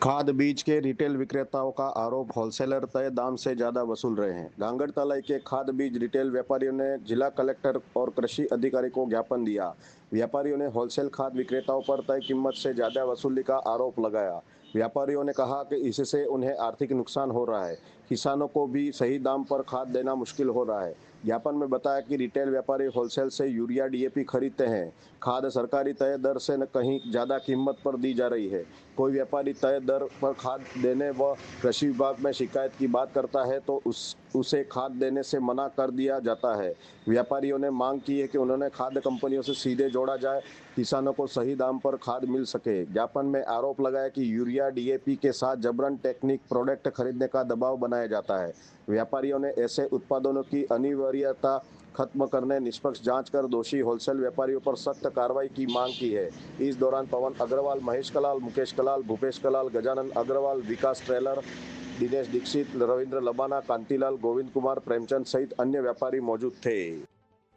खाद बीज के रिटेल विक्रेताओं का आरोप होलसेलर तय दाम से ज्यादा वसूल रहे हैं। गांगड़तलाई के खाद बीज रिटेल व्यापारियों ने जिला कलेक्टर और कृषि अधिकारी को ज्ञापन दिया। व्यापारियों ने होलसेल खाद विक्रेताओं पर तय कीमत से ज्यादा वसूली का आरोप लगाया। व्यापारियों ने कहा कि इससे उन्हें आर्थिक नुकसान हो रहा है। किसानों को भी सही दाम पर खाद देना मुश्किल हो रहा है। ज्ञापन में बताया कि रिटेल व्यापारी होलसेल से यूरिया डीएपी खरीदते हैं। खाद सरकारी तय दर से न कहीं ज्यादा कीमत पर दी जा रही है। कोई व्यापारी तय दर पर खाद देने व कृषि विभाग में शिकायत की बात करता है तो उसे खाद देने से मना कर दिया जाता है। व्यापारियों ने मांग की है कि उन्होंने खाद्य कंपनियों से सीधे जोड़ा जाए, किसानों को सही दाम पर खाद मिल सके। ज्ञापन में आरोप लगाया कि यूरिया डीएपी के साथ जबरन टेक्निक प्रोडक्ट खरीदने का दबाव बनाया जाता है। व्यापारियों ने ऐसे उत्पादनों की अनिवार्यता खत्म करने, निष्पक्ष जांच कर दोषी होलसेल व्यापारियों पर सख्त कार्रवाई की मांग की है। इस दौरान पवन अग्रवाल, महेश कलाल, मुकेश कलाल, भूपेश कलाल, गजानन अग्रवाल, विकास ट्रेलर, दिनेश दीक्षित, रविंद्र लबाना, कांतिलाल, गोविंद कुमार, प्रेमचंद सहित अन्य व्यापारी मौजूद थे।